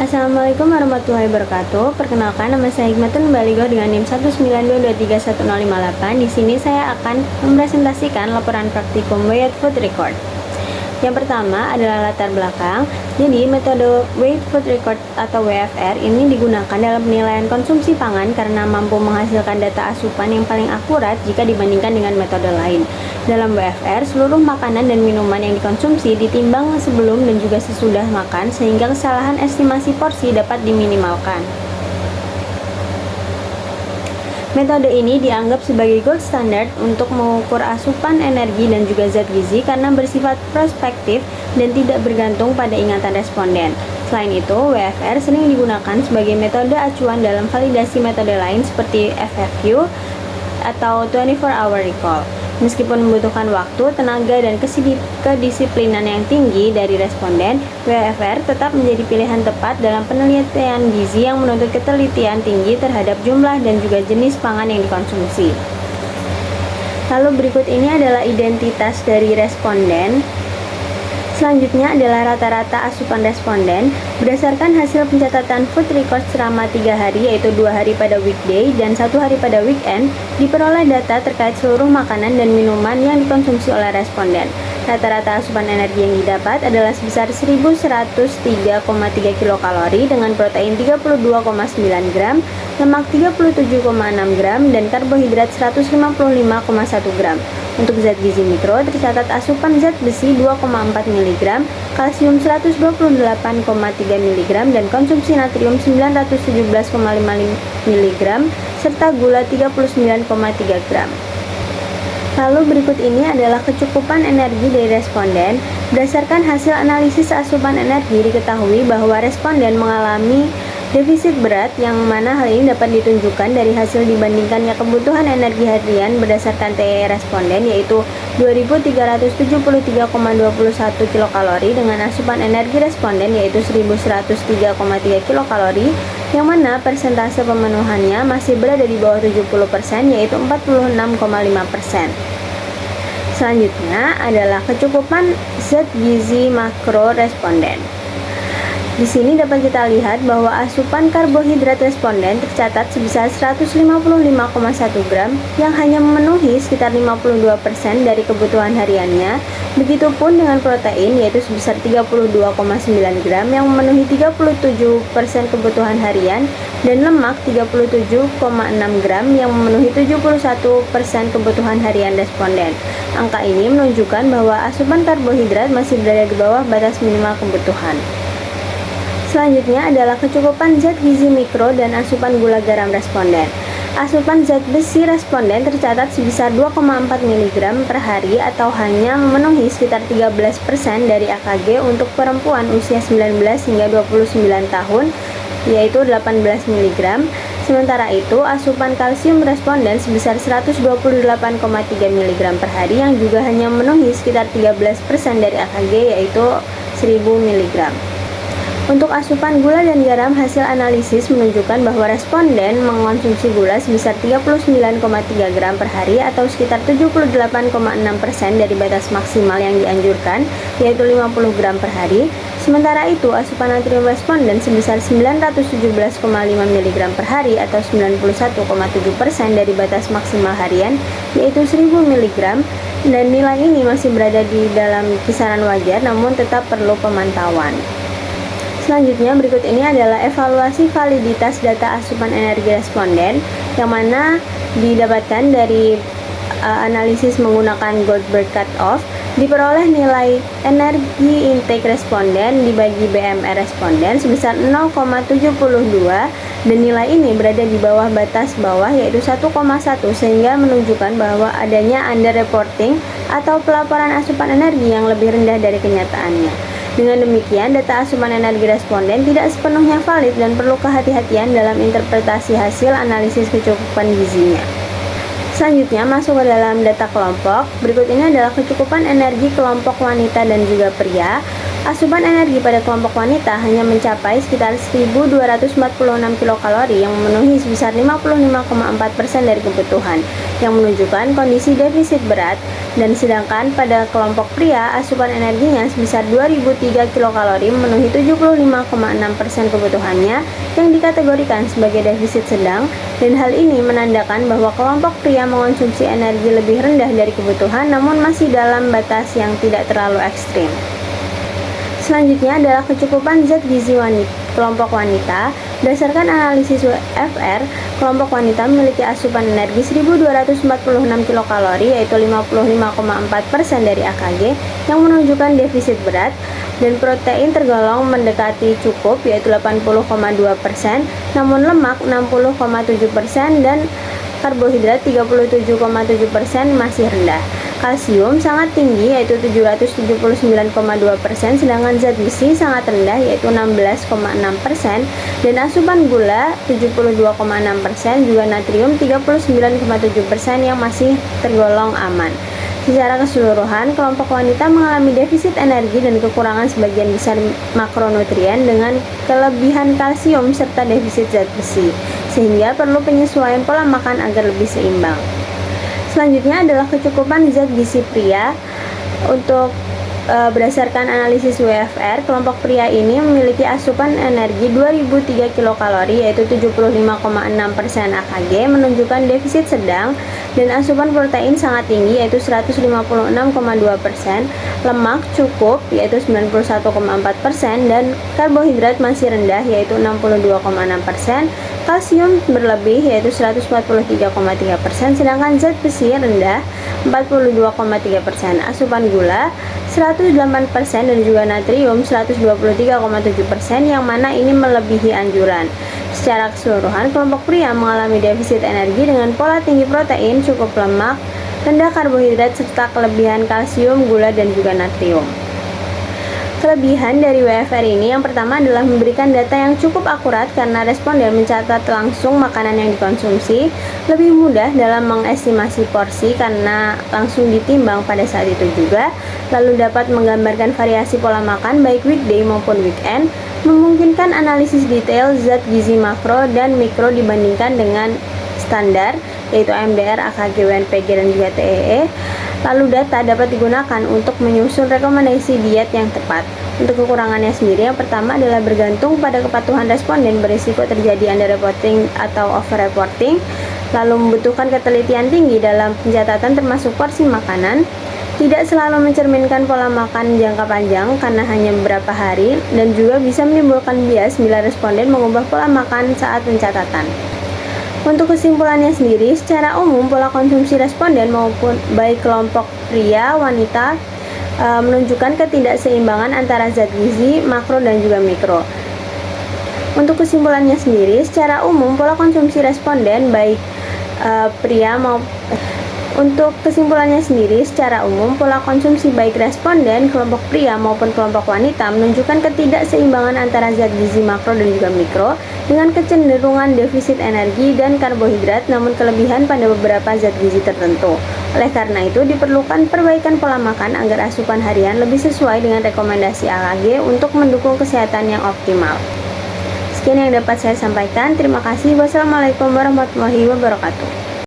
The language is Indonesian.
Assalamualaikum warahmatullahi wabarakatuh. Perkenalkan, nama saya Hikmatun Baligoh dengan NIM 192231058. Di sini saya akan mempresentasikan laporan praktikum Weighted Food Record. Yang pertama adalah latar belakang. Jadi, metode Weighted Food Record atau WFR ini digunakan dalam penilaian konsumsi pangan karena mampu menghasilkan data asupan yang paling akurat jika dibandingkan dengan metode lain. Dalam WFR, seluruh makanan dan minuman yang dikonsumsi ditimbang sebelum dan juga sesudah makan sehingga kesalahan estimasi porsi dapat diminimalkan. Metode ini dianggap sebagai gold standard untuk mengukur asupan energi dan juga zat gizi karena bersifat prospektif dan tidak bergantung pada ingatan responden. Selain itu, WFR sering digunakan sebagai metode acuan dalam validasi metode lain seperti FFQ atau 24-hour recall. Meskipun membutuhkan waktu, tenaga, dan kedisiplinan yang tinggi dari responden, WFR tetap menjadi pilihan tepat dalam penelitian gizi yang menuntut ketelitian tinggi terhadap jumlah dan juga jenis pangan yang dikonsumsi. Lalu berikut ini adalah identitas dari responden. Selanjutnya adalah rata-rata asupan responden berdasarkan hasil pencatatan food record selama 3 hari, yaitu 2 hari pada weekday dan 1 hari pada weekend. Diperoleh data terkait seluruh makanan dan minuman yang dikonsumsi oleh responden. Rata-rata asupan energi yang didapat adalah sebesar 1103,3 kilokalori dengan protein 32,9 gram, lemak 37,6 gram, dan karbohidrat 155,1 gram. Untuk zat gizi mikro tercatat asupan zat besi 2,4 mg, kalsium 128,3 mg, dan konsumsi natrium 917,5 mg, serta gula 39,3 gram. Lalu berikut ini adalah kecukupan energi dari responden. Berdasarkan hasil analisis asupan energi, diketahui bahwa responden mengalami defisit berat, yang mana hal ini dapat ditunjukkan dari hasil dibandingkannya kebutuhan energi harian berdasarkan TEE responden, yaitu 2373,21 kilokalori dengan asupan energi responden yaitu 1103,3 kilokalori, yang mana persentase pemenuhannya masih berada di bawah 70%, yaitu 46,5%. Selanjutnya adalah kecukupan zat gizi makro responden. Di sini dapat kita lihat bahwa asupan karbohidrat responden tercatat sebesar 155,1 gram yang hanya memenuhi sekitar 52% dari kebutuhan hariannya. Begitupun dengan protein, yaitu sebesar 32,9 gram yang memenuhi 37% kebutuhan harian, dan lemak 37,6 gram yang memenuhi 71% kebutuhan harian responden. Angka ini menunjukkan bahwa asupan karbohidrat masih berada di bawah batas minimal kebutuhan. Selanjutnya adalah kecukupan zat gizi mikro dan asupan gula garam responden. Asupan zat besi responden tercatat sebesar 2,4 mg per hari atau hanya memenuhi sekitar 13% dari AKG untuk perempuan usia 19 hingga 29 tahun, yaitu 18 mg. Sementara itu, asupan kalsium responden sebesar 128,3 mg per hari yang juga hanya memenuhi sekitar 13% dari AKG, yaitu 1000 mg. Untuk asupan gula dan garam, hasil analisis menunjukkan bahwa responden mengonsumsi gula sebesar 39,3 gram per hari atau sekitar 78,6% dari batas maksimal yang dianjurkan, yaitu 50 gram per hari. Sementara itu, asupan natrium responden sebesar 917,5 mg per hari atau 91,7% dari batas maksimal harian, yaitu 1000 mg, dan nilai ini masih berada di dalam kisaran wajar namun tetap perlu pemantauan. Selanjutnya, berikut ini adalah evaluasi validitas data asupan energi responden yang mana didapatkan dari analisis menggunakan Goldberg Cutoff. Diperoleh nilai energi intake responden dibagi BMR responden sebesar 0,72 dan nilai ini berada di bawah batas bawah yaitu 1,1 sehingga menunjukkan bahwa adanya underreporting atau pelaporan asupan energi yang lebih rendah dari kenyataannya. Dengan demikian, data asupan energi responden tidak sepenuhnya valid dan perlu kehati-hatian dalam interpretasi hasil analisis kecukupan gizinya. Selanjutnya, masuk ke dalam data kelompok. Berikut ini adalah kecukupan energi kelompok wanita dan juga pria. Asupan energi pada kelompok wanita hanya mencapai sekitar 1.246 kilokalori yang memenuhi sebesar 55,4% dari kebutuhan, yang menunjukkan kondisi defisit berat, dan sedangkan pada kelompok pria asupan energinya sebesar 2.003 kilokalori memenuhi 75,6% kebutuhannya yang dikategorikan sebagai defisit sedang, dan hal ini menandakan bahwa kelompok pria mengonsumsi energi lebih rendah dari kebutuhan namun masih dalam batas yang tidak terlalu ekstrim. Selanjutnya adalah kecukupan zat gizi kelompok wanita. Berdasarkan analisis WFR, kelompok wanita memiliki asupan energi 1.246 kilokalori, yaitu 55,4% dari AKG, yang menunjukkan defisit berat, dan protein tergolong mendekati cukup, yaitu 80,2%, namun lemak 60,7%, dan karbohidrat 37,7% masih rendah. Kalsium sangat tinggi, yaitu 779,2%, sedangkan zat besi sangat rendah, yaitu 16,6%, dan asupan gula 72,6%, juga natrium 39,7% yang masih tergolong aman. Secara keseluruhan, kelompok wanita mengalami defisit energi dan kekurangan sebagian besar makronutrien dengan kelebihan kalsium serta defisit zat besi, sehingga perlu penyesuaian pola makan agar lebih seimbang. Selanjutnya adalah kecukupan zat gizi pria. Untuk berdasarkan analisis WFR, kelompok pria ini memiliki asupan energi 2.003 kilokalori, yaitu 75,6% AKG, menunjukkan defisit sedang, dan asupan protein sangat tinggi, yaitu 156,2%, lemak cukup, yaitu 91,4%, dan karbohidrat masih rendah, yaitu 62,6%, kalsium berlebih, yaitu 143,3%, sedangkan zat besi rendah 42,3%, asupan gula 108%, dan juga natrium 123,7%, yang mana ini melebihi anjuran. Secara keseluruhan, kelompok pria mengalami defisit energi dengan pola tinggi protein, cukup lemak, rendah karbohidrat, serta kelebihan kalsium, gula, dan juga natrium. Kelebihan dari WFR ini yang pertama adalah memberikan data yang cukup akurat karena responden mencatat langsung makanan yang dikonsumsi, lebih mudah dalam mengestimasi porsi karena langsung ditimbang pada saat itu juga, lalu dapat menggambarkan variasi pola makan baik weekday maupun weekend, memungkinkan analisis detail zat gizi makro dan mikro dibandingkan dengan standar, yaitu MDR, AKG, UNPG, dan juga TEE. Lalu data dapat digunakan untuk menyusun rekomendasi diet yang tepat. Untuk kekurangannya sendiri, yang pertama adalah bergantung pada kepatuhan responden, berisiko terjadi underreporting atau overreporting, lalu membutuhkan ketelitian tinggi dalam pencatatan termasuk porsi makanan, tidak selalu mencerminkan pola makan jangka panjang karena hanya beberapa hari, dan juga bisa menimbulkan bias bila responden mengubah pola makan saat pencatatan. Untuk kesimpulannya sendiri, secara umum pola konsumsi responden maupun baik kelompok pria, wanita menunjukkan ketidakseimbangan antara zat gizi, makro, dan juga mikro. Untuk kesimpulannya sendiri, secara umum pola konsumsi responden baik pria maupun Untuk kesimpulannya sendiri, secara umum pola konsumsi baik responden kelompok pria maupun kelompok wanita menunjukkan ketidakseimbangan antara zat gizi makro dan juga mikro dengan kecenderungan defisit energi dan karbohidrat namun kelebihan pada beberapa zat gizi tertentu. Oleh karena itu diperlukan perbaikan pola makan agar asupan harian lebih sesuai dengan rekomendasi AKG untuk mendukung kesehatan yang optimal. Sekian yang dapat saya sampaikan. Terima kasih. Wassalamualaikum warahmatullahi wabarakatuh.